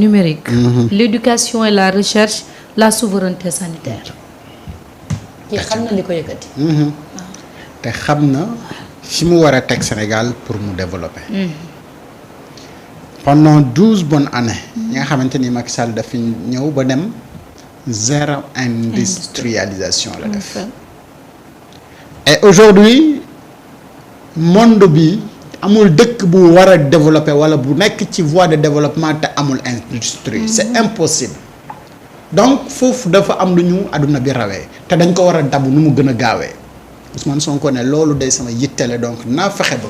numérique, l'éducation et la recherche, la souveraineté sanitaire. kii xam na li ko yëkkati. te xam na fi mu war a teg Sénégal pour mu développer. pendant 12 bonnes années. yi nga xamante ni Macky Sall dafi ñëw ba dem zéro industrialisation la def. et aujourd'hui monde bi amul dëkk bu war a développer wala bu nekk ci voie de développement te amul industrie. c'est impossible. donc foofu dafa am lu ñu àdduna bi rawee te dañ ko war a dabu nu mu gën a gaawee Ousmane Sonko ne loolu day sama yittele donc naa fexe ba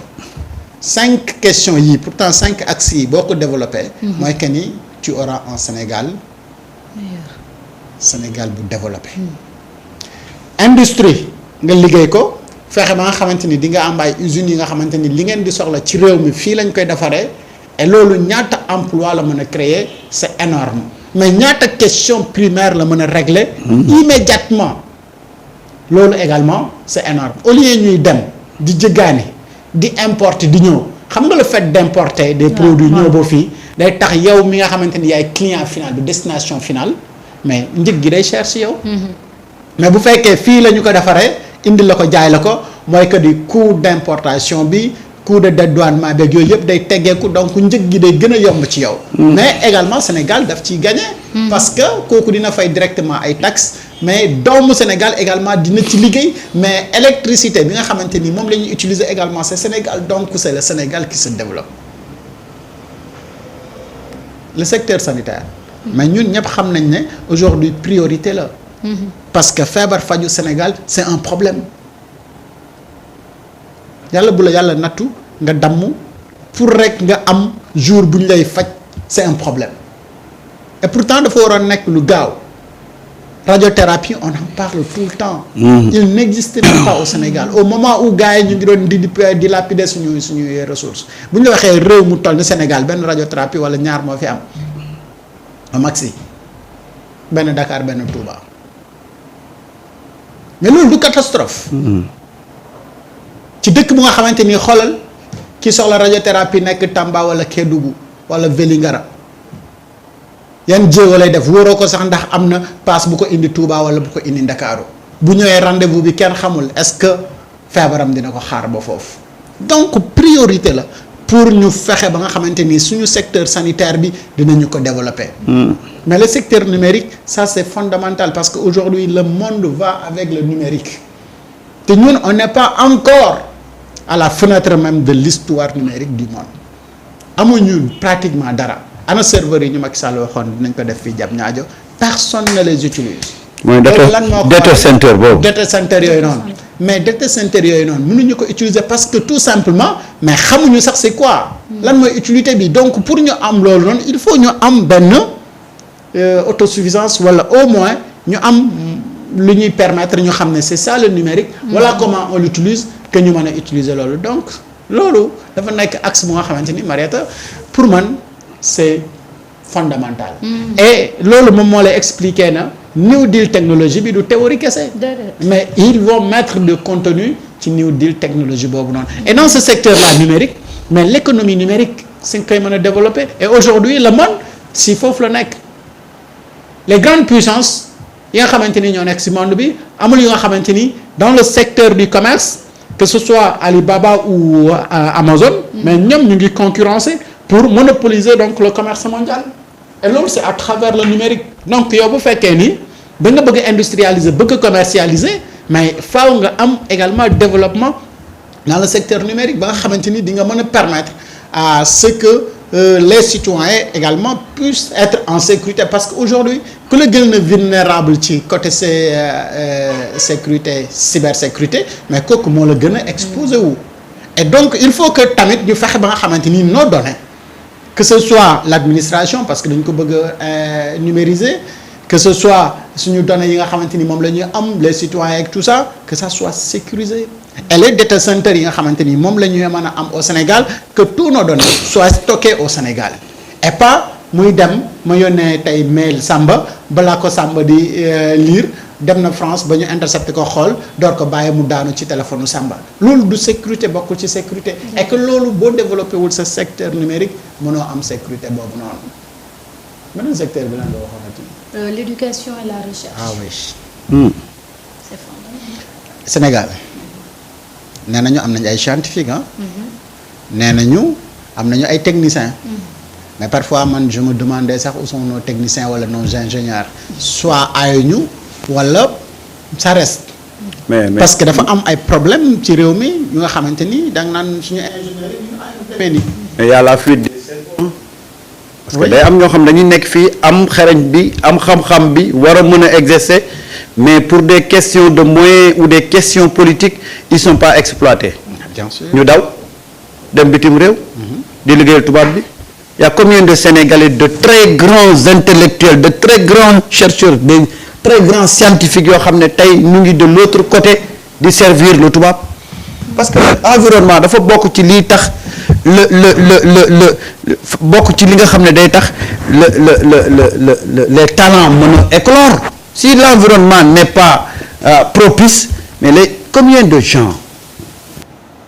5 questions yi pourtant 5 axes yi boo ko développé. mooy que ni tu auras un Sénégal bu développé. industrie nga liggéey ko fexe ba nga xamante ni di nga am ay usines yi nga xamante ni li ngeen di soxla ci réew mi fii lañ koy defaree et loolu ñaata emploi la mën a créer c'est énorme mais ñaata question primaire la mën a régler immédiatement loolu également c'est énorme au lieu ñuy dem di jëggaani di importer di ñëw xam nga le fait d'importer des produits ñëw ba fii day tax yow mi nga xamante ni yaay client final bi destination finale mais njëg gi day cher ci yow mais bu fekkee fii la ñu ko defaree indi la ko jaay la ko mooy que di coût d'importation bi coût de dédouanement beeg yooyu yëpp day teggeeku donc njëg gi day gën a yomb ci yow. mais également Sénégal daf ciy gagné. parce que kooku dina fay directement ay taxes mais doomu Sénégal également dina ci liggéey mais électricité bi nga xamante ni moom la ñuy utiliser également c'est Sénégal donc c'est le Sénégal qui se développe. le secteur sanitaire. mais ñun ñëpp xam nañ ne aujourd'hui priorité la. parce que feebar faju Sénégal c'est un problème. yàlla bu la yàlla nattu nga damm pour rek nga am jour bu ñu lay faj c'est un problème et pourtant dafa waroon nekk lu gaaw radiothérapie on en parle tout le temps. il n'existe même pas au Sénégal au moment où gars yi ñu ngi doon dilapider suñuy ressources bu ñu la waxee réew mu toll ni Sénégal benn radiothérapie wala ñaar moo fi am au maxi benn Dakar benn Touba mais loolu du catastrophe. ci dëkk bu nga xamante ni xoolal ki soxla radiothérapie nekk Tamba wala Kédougou wala Vélingara yan jéego lay def wóoroo ko sax ndax am na paas bu ko indi Touba wala bu ko indi Ndakaaru bu ñëwee rendez-vous bi kenn xamul est-ce que feebaram dina ko xaar ba foofu donc priorité la pour ñu fexe ba nga xamante ni suñu secteur sanitaire bi dinañu ko développer. mais le secteur numérique ça c'est fondamental parce que aujourd'hui le monde va avec le numérique te ñun on n'est pas encore à la fenêtre même de l'histoire numérique du monde amuñu pratiquement dara ana serveurs yi ñu Macky Sall waxoon dinañ ko def fii Diamniadio personne ne les utilise. mooy data center boobu data center yooyu noonu. mais data center yooyu noonu mënuñu ko utiliser parce que tout simplement mais xamuñu sax c'est quoi. lan mooy utilité bi donc pour ñu am loolu noonu il faut ñu am benn autosuffisance wala au moins ñu am. lu ñuy permettre ñu xam ne c'est ça le numérique. voilà comment on l'utilise que ñu mën a utiliser loolu donc loolu dafa nekk axe bu nga xamante ni Marietta pour man c'est fondamental. et loolu moom moo lay expliquer na New Deal technologie bi du théorie kese. mais ils vont mettre de contenu ci New Deal technologie boobu noonu. et dans ce secteur-là numérique mais l'économie numérique c'est koy mën a développer et aujourd'hui le monde si foofu la nekk les grandes puissances. yi nga xamante ni ñoo nekk ci monde bi amul yu nga xamante ni dans le secteur du commerce que ce soit Alibaba ou Amazon mais ñoom ñu ngi concurrencer pour monopoliser donc le commerce mondial et loolu c'est à travers le numérique donc yow bu fekkee ni da nga bëgg industrialiser bëgg commercialiser mais faaw nga am également développement dans le secteur numérique ba nga xamante ni di nga mën a permettre à ce que les citoyens également puissent être en sécurité parce que aujourd'hui ku la gën a vulnérable ci côté sécurité cybersécurité mais kooku moo la gën a exposé wu et donc il faut que tamit ñu fexe ba nga xamante ni nos données que ce soit l'administration parce que dañ ko bëgg a numériser que ce soit suñu données yi nga xamante ni moom la ñuy am les citoyens ak tout ça que ça soit sécurisé et les data centers yi nga xamante ni moom la ñuy mën a am au Sénégal que tous nos données soient stockées au Sénégal et pas muy dem ma yónnee tey mail Samba balaa ko Samba di lire dem na France ba ñu intercepté ko xool door ko bàyyi mu daanu ci téléphone Samba loolu du sécurité bokkul ci sécurité et que loolu boo développé wul sa secteur numérique mënoo am sécurité boobu noonu beneen secteur bi lan nga waxoon. L'éducation et la recherche. ah oui. C'est fondamental. Sénégal nee nañu am nañu ay scientifiques ah. nee nañu am nañu ay techniciens. mais parfois man je me demandais sax où sont nos techniciens wala nos ingénieurs soit ayuñu wala ça reste. mais parce que dafa am ay problèmes ci réew mi yu nga xamante ni da nga naan suñu ingénieurs yi ñu demee nii. mais y a la fuite des cerveaux. parce que Oui. day am ñoo xam dañuy nekk fii am xarañ bi am xam-xam bi war a mën a exercer mais pour des questions de moyens ou des questions politiques ils sont pas exploités. bien sûr. ñu daw dem bitim réew. di liggéeyal tubaab bi. y a combien de Sénégalais de très grands intellectuels de très grands chercheurs de très grands scientifiques yoo xam ne tey ñu ngi de l'autre côté di servir le tubaab parce que environnement dafa bokk ci liy tax le bokk ci li nga xam ne day tax les talents mën a éclore si l'environnement n'est pas propice mais combien de gens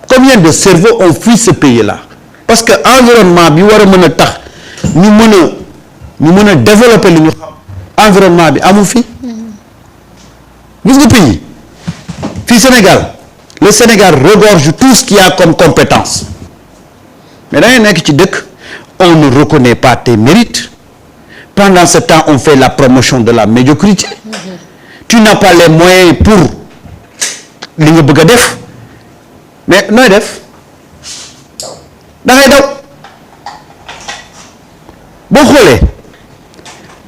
combien de cerveaux ont fui ce pays-là parce que environnement bi war a mën a tax ñu mën a développer li ñu xam environnement bi amu fi gis nga pays fii Sénégal le Sénégal regorge tout ce qu'il y a comme compétence mais da ngay nekk ci dëkk on ne reconnaît pas tes mérites pendant ce temps on fait la promotion de la médiocrité tu n'as pas les moyens pour li nga bëgg a def mais nooy def da ngay daw boo xoolee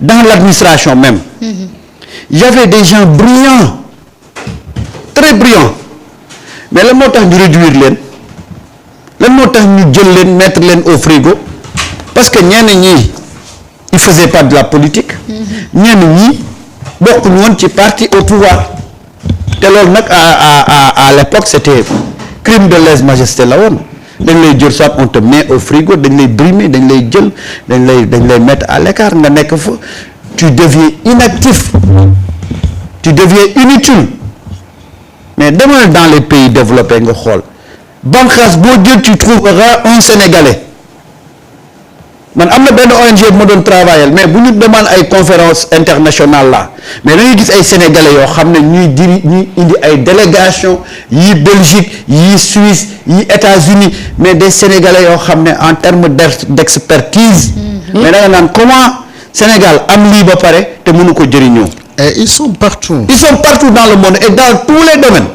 dans l'administration même il y avait des gens brillants très brillants mais lan moo tax ñu réduire leen lan moo tax ñu jël leen mettre leen au frigo parce que ñenn ñi ils faisaient pas de la politique ñenn ñi bokkuñu woon ci parti au pouvoir te loolu nag à l'époque c'était crime de lèse-majesté la woon dañ lay jël soit on te met au frigo dañ lay brimer dañ lay jël dañ lay mettre à l'écart nga nekk fa tu deviens inactif tu deviens inutile mais demal dans les pays développés nga xool banqaas boo jël tu trouveras un Sénégalais man am na benn ONG bu ma doon travailler mais bu ñu demaan ay conférence internationale là mais da ngay gis ay Sénégalais yoo xam ne ñuy indi ay délégation yi Belgique yi Suisse yi États-Unis mais des Sénégalais yoo xam ne en termes d'expertise mais da nga naan comment Sénégal am lii ba pare te mënu ko jëriñoo. Et ils sont partout. Ils sont partout dans le monde et dans tous les domaines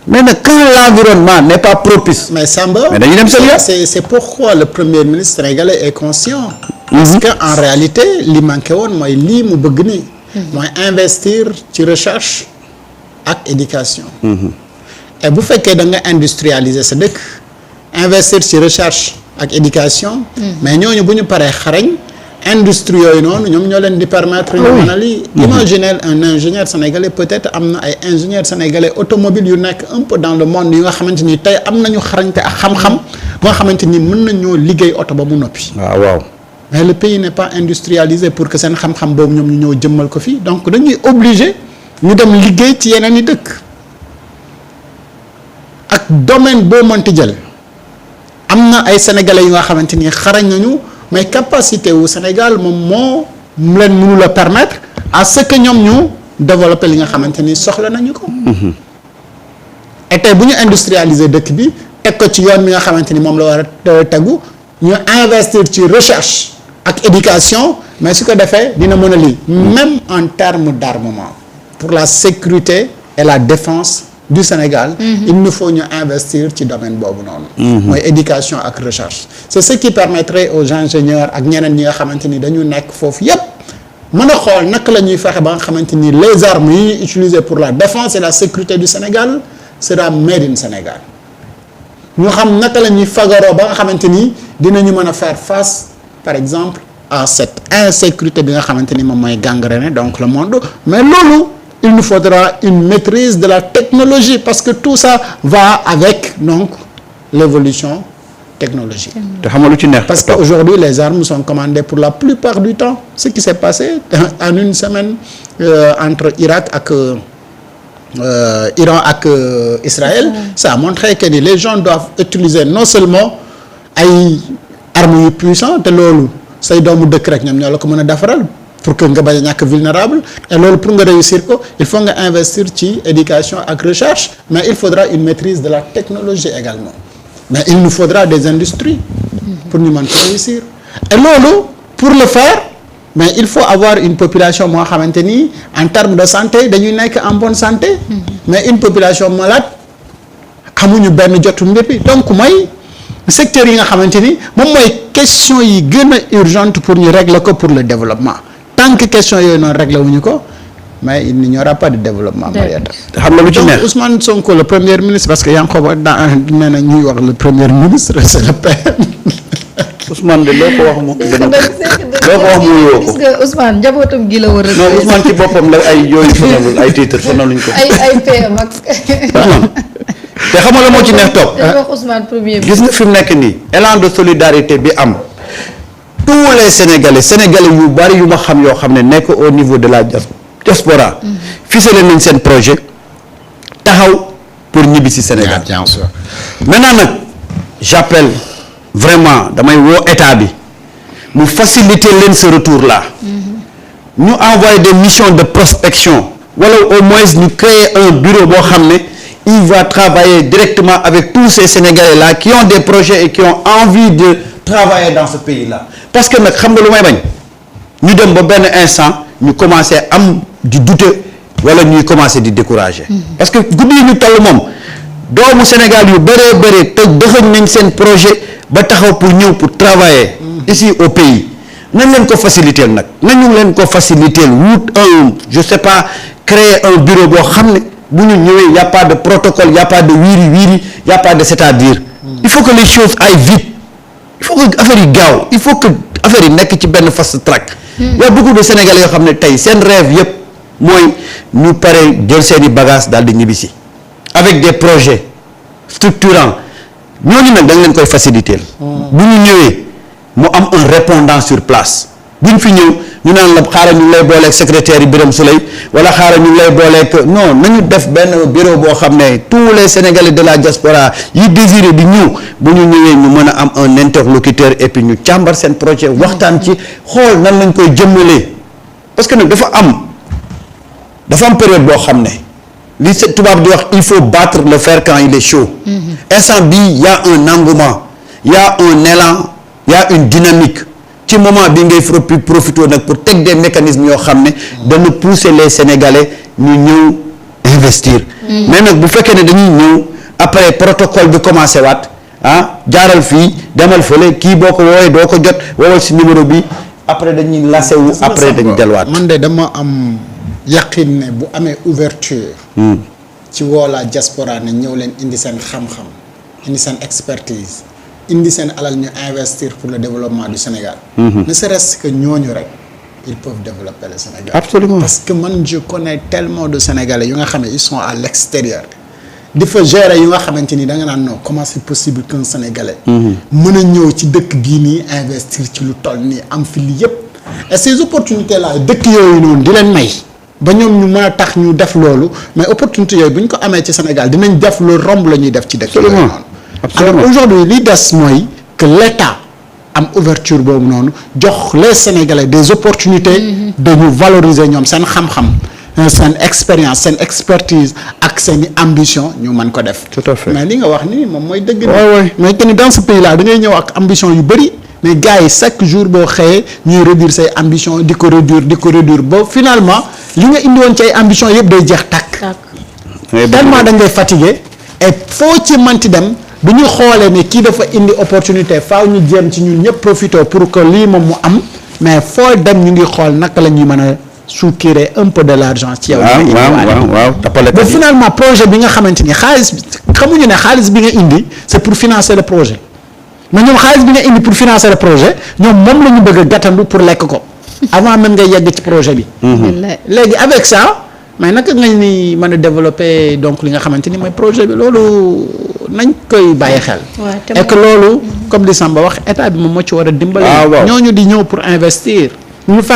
mais nag quand l'environnement n'est pas propice. mais Samba mais dañuy dem c'est pourquoi le premier ministre sénégalais est conscient. parce que en réalité li manqué woon mooy lii mu bëgg nii. mooy investir ci recherche ak éducation. et bu fekkee da nga industrialiser sa dëkk investir ci recherche ak éducation. mais ñooñu bu ñu paree xarañ. industrie yooyu noonu ñoom ñoo leen di permettre ñu mën a lii imaginez un ingénieur sénégalais peut-être am na ay ingénieurs sénégalais automobiles yu nekk un peu dans le monde yi nga xamante ni tey am nañu xarañte ak xam-xam ba nga xamante ni mën nañoo liggéey oto ba mu noppi. waaw. mais le pays n'est pas industrialisé pour que seen xam-xam boobu ñoom ñu ñëw jëmmal ko fii donc dañuy obligé ñu dem liggéey ci yeneen i dëkk ak domaine boo mënti jël am na ay sénégalais yu nga xamante ni xarañ nañu. mais capacité wu Sénégal moom moo leen mënul a permettre à ce que ñoom ñu développer li nga xamante ni soxla nañu ko. et tey bu ñu industrialiser dëkk bi teg ko ci yoon mi nga xamante ni moom la war a tegu ñu investir ci recherche ak éducation mais su ko defee dina mën a lii même en termes d'armement pour la sécurité et la défense du Sénégal. Il nous faut ñu investir ci domaine boobu noonu. mooy éducation ak recherche. c'est ce qui permettrait aux ingénieurs ak ñeneen ñi nga xamante ni dañu nekk foofu yépp mën a xool naka la ñuy fexe ba nga xamante ni les armes yi ñuy utiliser pour la défense et la sécurité du Sénégal sera made in Sénégal. ñu xam naka la ñuy fagaroo ba nga xamante ni dinañu mën a faire face par exemple à cette insécurité bi nga xamante ni moom mooy gangréner donc le monde mais loolu. il nous faudra une maîtrise de la technologie parce que tout ça va avec donc l'évolution technologique. te xam nga lu ci neex. parce que aujourd'hui les armes sont commandées pour la plupart du temps ce qui s'est passé en une semaine entre Irak ak Iran ak Israël ça a montré que ni les gens doivent utiliser non seulement ay armes yu puissantes te loolu say doomu dëkk rek ñoom ñoo la ko mën a defaral pour que nga bañ a ñàkk vulnérable et loolu pour nga réussir ko il faut nga investir ci éducation ak recherche mais il faudra une maîtrise de la technologie également mais il nous faudra des industries pour ñu mën ko réussir et loolu pour le faire mais il faut avoir une population moo xamante ni en termes de santé dañuy nekk en bonne santé mais une population malade xamuñu benn jotu mbir bi donc mooy secteur yi nga xamante ni moom mooy question yi gën a urgente pour ñu régler ko pour le développement tant que question yooyu noonu régler wuñu ko mais il n'y aura pas de développement. Mariata xam nga lu ci neex donc Ousmane Sonko le premier ministre parce que yaa ngi ko daa nee na ñuy wax le premier ministre c'est le PM. Ousmane de loo ko wax mu loo ko wax mu woo ko. gis nga Ousmane njabootam gi la war a. non Ousmane ci boppam la ay yooyu sonalul ay titre sonaluñ ko. ay PM ak. te xam nga la moo ci neex topp. dañu wax Ousmane premier gis nga fi mu nekk nii élan de solidarité bi am tous les sénégalais yu bari yu ma xam yoo xam ne nekk au niveau de la diaspora ficelé nañ seen projet taxaw pour ñibbi si Sénégal. bien sûr. maintenant nag j'appelle vraiment damay woo état bi mu faciliter leen ce retour là ñu envoyer des missions de prospection wala au moins ñu créer un bureau boo xam ne il va travailler directement avec tous ces Sénégalais là qui ont des projets et qui ont envie de travailler dans ce pays là parce que nag xam nga lu may bañ ñu dem ba benn instant ñu commencer am di douter wala ñuy commencer di décourager parce que guddi yi ñu toll moom doomu Sénégal yu bëree te dëxëñ nañ seen projet ba taxaw pour ñëw pour travailler ici au pays nañ leen ko faciliter nag nañu leen ko faciliter wut je sais pas créer un bureau boo xam ne bu ñu ñëwee y a pas de protocole y a pas de wiiri y a pas de c'est-à-dire il faut que les choses aillent vite il faut que affaire yi gaaw il faut que affaire yi nekk ci benn fast track y a beaucoup de Sénégalais yoo xam ne tey seen rêve yëpp mooy ñu pare jël seeni bagages daal di ñibbisi avec des projets structurants ñooñu nag dañ leen koy faciliter bu ñu ñëwee mu am un répondant sur place bu ñu fi ñëw ñu naan la xaaral ñu lay booleeg secrétaire yi Birame Souleye wala xaaral ñu lay booleeg non nañu def benn bureau boo xam ne tous les Sénégalais de la diaspora yi désiré di ñëw bu ñu ñëwee ñu mën a am un interlocuteur et puis ñu càmbar seen projet waxtaan ci xool nan lañ koy jëmmalee parce que nag dafa am période boo xam ne li tubaab di wax il faut battre le fer quand il est chaud instant bii y a un engouement y a un élan y a une dynamique ci moment bi ngay profité nag pour teg des mécanismes yoo xam ne dana pousser les Sénégalais ñu ñëw investir mais nag bu fekkee ne dañuy ñëw après protocole bi commencé waat jaaral fii demal fële kii boo ko woowee doo ko jot woowal si numéro bi après dañuy lasé wu après dañu delluwaat man de dama am yaqin ne bu amee ouverture ci woolaa diaspora ne ñëw leen indi seen xam-xam indi seen expertise indi seen alal ñu investir pour le développement du Sénégal ne serait-ce que ñooñu rek ils peuvent développer le Sénégal absolument parce que man je connais tellement de Sénégalais yu nga xam ne ils sont à l'extérieur di fa gérer yu nga xamante ni da nga naan non comment c'est possible qu'un Sénégalais mën a ñëw ci dëkk bii nii investir ci lu toll nii am fi li yëpp et ces opportunités là dëkk yooyu noonu di leen may ba ñoom ñu mën a tax ñu def loolu mais opportunité yooyu bu ñu ko amee ci Sénégal dinañ def lu romb la ñuy def ci dëkk yooyu noonu alors aujourd'hui li des mooy que l'État am ouverture boobu noonu jox les Sénégalais des opportunités de ñu valoriser ñoom seen xam-xam seen expérience seen expertise ak seen i ambition ñu mën ko def tout à fait mais li nga wax ni moom mooy dëgg ni mais que ni dans ce pays là da ngay ñëw ak ambition yu bëri mais gars yi chaque jour boo xëyee ñuy réduire say ambition di ko réduire ba finalement li nga indi woon ci ay ambition yëpp day jeex tàkk tellement dañ lay fatigué et foo ci manti dem bu ñu xoolee ne kii dafa indi opportunité faaw ñu jéem ci ñun ñëpp profité pour que lii moom mu am mais foo dem ñu ngi xool naka la ñuy mën a soutirer un peu de l'argent ci yow waaw ba finalement projet bi nga xamante ni xaalis xamuñu ne xaalis bi nga indi c'est pour financer le projet mais ñoom xaalis bi nga indi pour financer le projet ñoom moom la ñu bëgg a gàttandu pour lekk ko avant même nga yegg ci projet bi léegi avec ça mais naka nga ni mën a développer donc li nga xamante ni mooy projet bi loolu nañ koy bàyyi xel et que loolu comme li Samba wax état bi moom moo ci war a dimbali ñooñu di ñëw pour investir ñu fexe